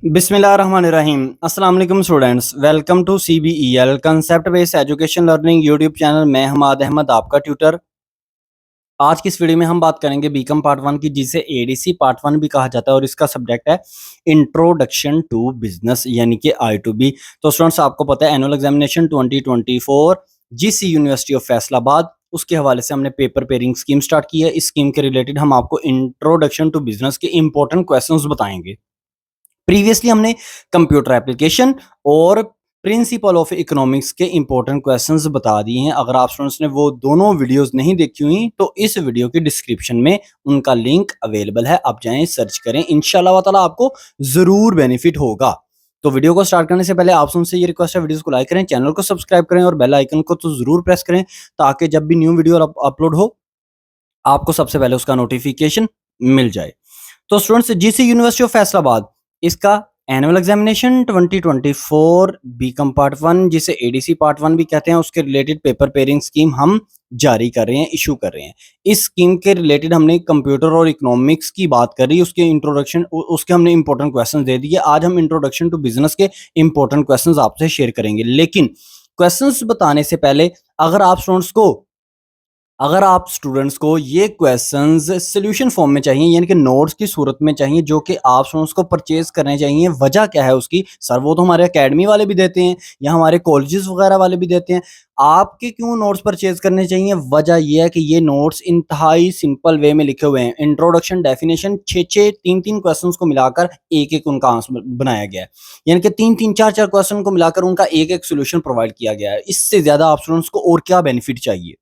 बिस्मिल्लाहिर्रहमानिर्रहीम। अस्सलाम वालेकुम students, welcome to CBEL concept based education learning YouTube channel. मैं हमाद अहमद आपका ट्यूटर। आज की इस वीडियो में हम बात करेंगे बीकॉम पार्ट 1 की, जिसे ADC पार्ट 1 भी कहा जाता है, और इसका सब्जेक्ट है इंट्रोडक्शन टू बिजनेस यानी कि I2B। तो स्टूडेंट्स, आपको पता है annual examination 2024 GC university of Faisalabad, उसके हवाले से हमने पेपर पेयरिंग स्कीम स्टार्ट की है। इस स्कीम के रिलेटेड हम आपको इंट्रोडक्शन टू बिजनेस के इंपॉर्टेंट क्वेश्चंस बताएंगे। प्रीवियसली हमने कंप्यूटर एप्लीकेशन और प्रिंसिपल ऑफ इकोनॉमिक्स के इंपॉर्टेंट क्वेश्चंस बता दिए हैं। अगर आप स्टूडेंट्स ने वो दोनों वीडियोस नहीं देखी हुई तो इस वीडियो के डिस्क्रिप्शन में उनका लिंक अवेलेबल है, आप जाएं सर्च करें, इंशाल्लाह ताला आपको जरूर बेनिफिट होगा। तो वीडियो को स्टार्ट करने से पहले आप से ये रिक्वेस्ट है, वीडियोस को लाइक करें, चैनल को सब्सक्राइब करें और बेल आइकन को तो जरूर प्रेस करें, ताकि जब भी न्यू वीडियो अपलोड हो आपको सबसे पहले उसका नोटिफिकेशन मिल जाए। तो students, GC university of Faisalabad, इसका एनुअल एग्जामिनेशन 2024 बीकॉम पार्ट 1, जिसे ADC पार्ट 1 भी कहते हैं, उसके रिलेटेड पेपर पेयरिंग स्कीम हम जारी कर रहे हैं, इशू कर रहे हैं। इस स्कीम के रिलेटेड हमने कंप्यूटर और इकोनॉमिक्स की बात करी, उसके इंट्रोडक्शन, उसके हमने इंपॉर्टेंट क्वेश्चन दे दिए। आज हम इंट्रोडक्शन टू बिजनेस के इंपॉर्टेंट क्वेश्चन आपसे शेयर करेंगे। लेकिन क्वेश्चंस बताने से पहले, अगर आप स्टूडेंट्स को ये क्वेश्चंस सॉल्यूशन फॉर्म में चाहिए, यानी कि नोट्स की सूरत में चाहिए, जो कि आप स्टूडेंट्स को परचेज करने चाहिए। वजह क्या है उसकी? सर, वो तो हमारे एकेडमी वाले भी देते हैं या हमारे कॉलेजेस वगैरह वाले भी देते हैं, आपके क्यों नोट्स परचेज करने चाहिए? वजह यह है कि ये नोट्स इंतहाई सिंपल वे में लिखे हुए हैं। इंट्रोडक्शन, डेफिनेशन, 6 तीन क्वेश्चन को मिलाकर एक उनका आंसर बनाया गया है, यानी कि तीन चार क्वेश्चन को मिलाकर उनका एक सोल्यूशन प्रोवाइड किया गया है। इससे ज्यादा आप स्टूडेंट्स को और क्या बेनिफिट चाहिए?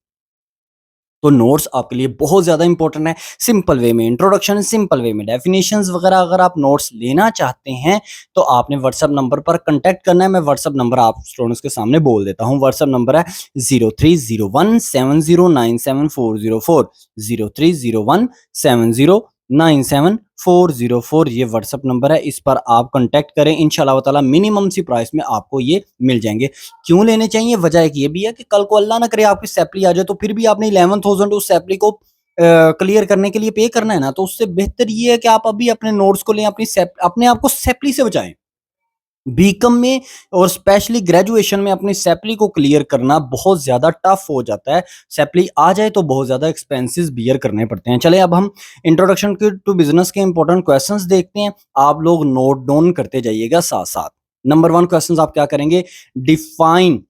तो नोट्स आपके लिए बहुत ज्यादा इंपॉर्टेंट है। सिंपल वे में इंट्रोडक्शन, सिंपल वे में डेफिनेशंस वगैरह अगर आप नोट्स लेना चाहते हैं तो आपने व्हाट्सएप नंबर पर कांटेक्ट करना है। मैं व्हाट्सएप नंबर आप स्टूडेंट्स के सामने बोल देता हूं। व्हाट्सएप नंबर है 0301709740 0301709740। ये व्हाट्सएप नंबर है, इस पर आप कांटेक्ट करें, इंशाल्लाह ताला मिनिमम सी प्राइस में आपको ये मिल जाएंगे। क्यों लेने चाहिए? वजह एक ये भी है कि कल को अल्लाह ना करे आपकी सैपली आ जाए, तो फिर भी आपने 11,000 उस सैपली को क्लियर करने के लिए पे करना है ना। तो उससे बेहतर ये है कि आप अभी अपने नोट्स को लें, अपने आप को सैपली से बचाएं। बीकॉम में और स्पेशली ग्रेजुएशन में अपनी सैपली को क्लियर करना बहुत ज्यादा टफ हो जाता है। सैपली आ जाए तो बहुत ज्यादा एक्सपेंसेस बियर करने पड़ते हैं। चले अब हम इंट्रोडक्शन टू बिजनेस के इंपॉर्टेंट क्वेश्चंस देखते हैं। आप लोग नोट डाउन करते जाइएगा साथ साथ। नंबर 1 क्वेश्चंस आप क्या करेंगे? Define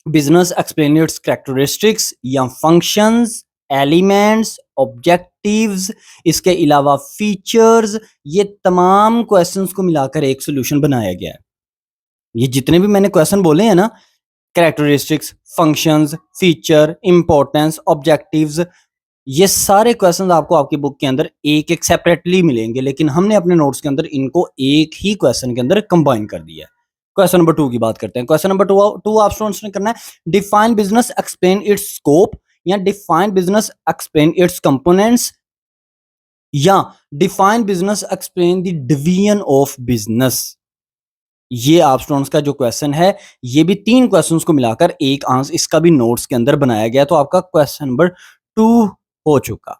business, explain it's characteristics या फंक्शंस, एलिमेंट्स, ऑब्जेक्टिव्स, इसके अलावा फीचर्स। ये तमाम क्वेश्चंस को मिलाकर एक सॉल्यूशन बनाया गया है। ये जितने भी मैंने क्वेश्चन बोले हैं ना, characteristics, functions, feature, importance, objectives, ये सारे क्वेश्चंस आपको आपकी बुक के अंदर एक एक सेपरेटली मिलेंगे, लेकिन हमने अपने नोट्स के अंदर इनको एक ही क्वेश्चन के अंदर कंबाइन कर दिया है। क्वेश्चन नंबर 2 की बात करते हैं। क्वेश्चन नंबर 2 आप स्टूडेंट्स ने करना है define business, explain its scope, या define business, explain its components, या define business, explain the division of business. ये आप स्टूडेंट्स का जो क्वेश्चन है, ये भी 3 क्वेश्चंस को मिलाकर एक आंसर इसका भी नोट्स के अंदर बनाया गया। तो आपका क्वेश्चन नंबर 2 हो चुका।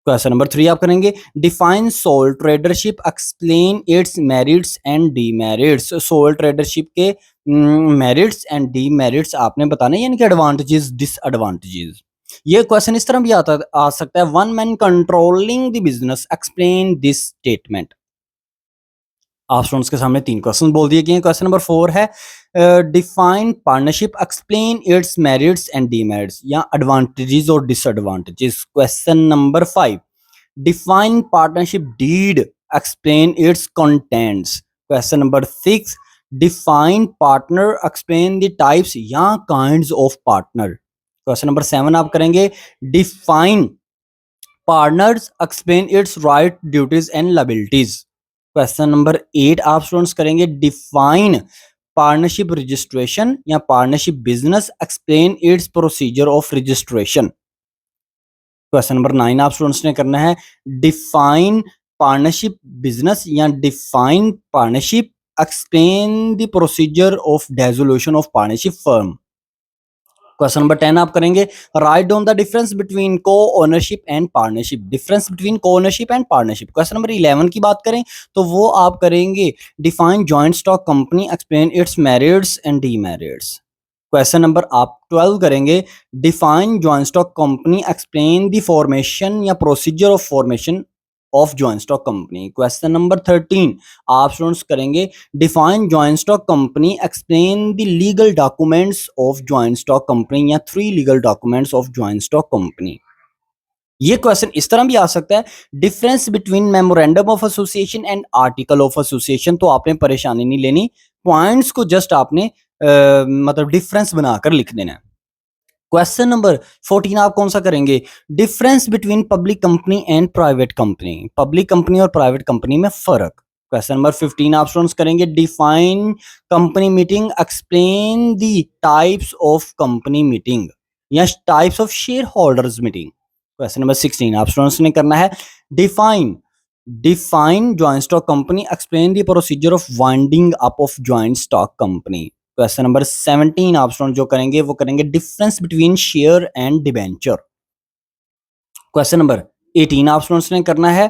क्वेश्चन नंबर 3 आप करेंगे define sole tradership, explain its merits and demerits. Sole tradership के मेरिट्स एंड डीमेरिट्स आपने बताने, यानी कि एडवांटेजेस, डिसएडवांटेजेस। ये क्वेश्चन इस तरह भी आ सकता है, one man controlling the business, explain this statement. आप स्टूडेंट्स के सामने 3 क्वेश्चन बोल दिए गए हैं। क्वेश्चन नंबर 4 है define partnership, explain its merits and demerits, या एडवांटेजेस और disadvantages. Question number 5 define partnership deed, explain its contents. Question number 6 define partner, explain the types या kinds of partner. Question number 7 आप करेंगे define partners, explain its right, duties and liabilities. Question number 8 आप students करेंगे define partnership registration या partnership business, explain its procedure of registration. Question number 9 आप students ने करना है डिफाइन पार्टनरशिप बिजनेस या define partnership, explain the procedure of dissolution of partnership firm. Question number 10 आप करेंगे, write down the difference between co ownership and partnership. Difference between co ownership and partnership. Question number 11 की बात करें तो वो आप करेंगे, define joint stock company, explain its merits and demerits. Question number आप 12 करेंगे, define joint stock company, explain the formation या procedure of formation of joint stock company. Question number 13 आप स्टूडेंट्स करेंगे, define joint stock company, explain the legal documents of joint stock company या 3 legal documents of joint stock company. ये question इस तरह भी आ सकता है, difference between memorandum of association and article of association. तो आपने परेशानी नहीं लेनी, पॉइंट्स को जस्ट आपने मतलब डिफरेंस बनाकर लिख देना है। क्वेश्चन नंबर 14 आप कौन सा करेंगे, difference between public company and private company. Public company और प्राइवेट कंपनी में फर्क। क्वेश्चन नंबर 15 आप स्टूडेंट्स करेंगे, define company meeting, explain the types of company meeting या types of shareholders meeting. Question number 16 आप स्टूडेंट्स ने करना है, define define joint stock company, explain the procedure of winding up of joint stock company. Question number 17 आप student जो करेंगे वो करेंगे, difference between share and debenture. Question number 18 आप स्टूडेंट्स ने करना है,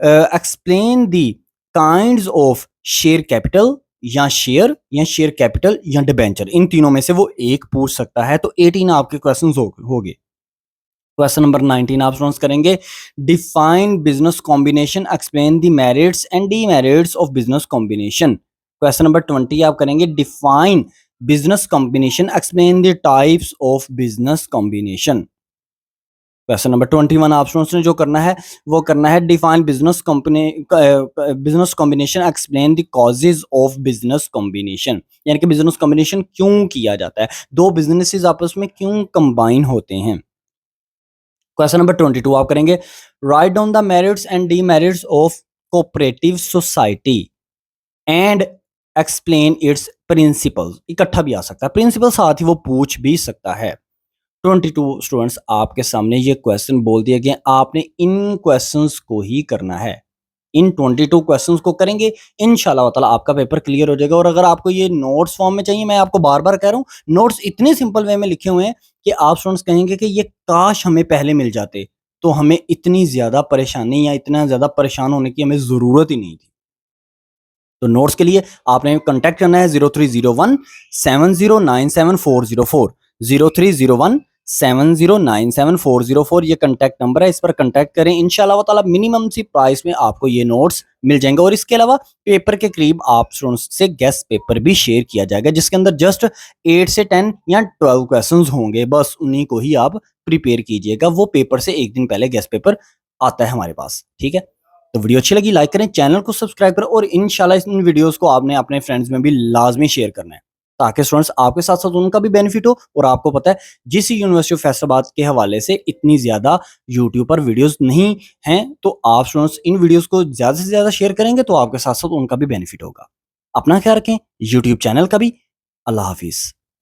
explain the kinds of share capital या शेयर कैपिटल या डिबेंचर। इन तीनों में से वो एक पूछ सकता है, तो 18 आपके क्वेश्चन हो गए। क्वेश्चन नंबर 19 आप स्टूडेंट्स करेंगे, define business combination, explain the merits and demerits of business combination. Question number 20 आप करेंगे, define business combination, explain the types of business combination. Question number 21 आप स्टूडेंट्स ने जो करना है वो करना है, define business combination, explain the causes of business combination. यानी कि बिजनेस कॉम्बिनेशन क्यों किया जाता है, दो बिजनेसेस आपस में क्यों कंबाइन होते हैं। क्वेश्चन नंबर 22 आप करेंगे, write down the merits and demerits of cooperative society and explain it's principles. इकट्ठा भी आ सकता है, प्रिंसिपल साथ ही वो पूछ भी सकता है। 22 स्टूडेंट्स आपके सामने ये क्वेश्चन बोल दिया गया, आपने इन क्वेश्चंस को ही करना है। इन 22 क्वेश्चंस को करेंगे, इंशाल्लाह ताला आपका पेपर क्लियर हो जाएगा। और अगर आपको ये नोट्स फॉर्म में चाहिए, मैं आपको बार बार कह रहा हूँ, नोट्स इतने सिंपल वे में लिखे हुए हैं कि आप स्टूडेंट्स कहेंगे कि ये काश हमें पहले मिल जाते, तो हमें इतनी ज्यादा परेशानी या इतना ज्यादा परेशान होने की हमें जरूरत ही नहीं थी। तो नोट्स के लिए आपने कांटेक्ट करना है 030170974404, 030170974404। ये कांटेक्ट नंबर है, इस पर कांटेक्ट करें। इंशाल्लाह ताला मिनिमम सी प्राइस में आपको ये नोट्स मिल जाएंगे। और इसके अलावा पेपर के करीब आप स्टूडेंट्स से गेस्ट पेपर भी शेयर किया जाएगा, जिसके अंदर जस्ट 8 से 10 या 12 क्वेश्चंस होंगे, बस उन्हीं को ही आप प्रिपेयर कीजिएगा। वो पेपर से एक दिन पहले गेस्ट पेपर आता है हमारे पास, ठीक है। तो वीडियो अच्छी लगी लाइक करें, चैनल को सब्सक्राइब करें और इंशाल्लाह इन वीडियोस को आपने अपने फ्रेंड्स में भी लाजमी शेयर करना है, ताकि स्टूडेंट्स आपके साथ साथ उनका भी बेनिफिट हो। और आपको पता है, जिस यूनिवर्सिटी ऑफ फैसलाबाद के हवाले से इतनी ज्यादा यूट्यूब पर वीडियोस नहीं हैं, तो आप स्टूडेंट्स इन वीडियोस को ज्यादा से ज्यादा शेयर करेंगे तो आपके साथ साथ उनका भी बेनिफिट होगा। अपना ख्याल रखें, यूट्यूब चैनल का भी। अल्लाह हाफिज।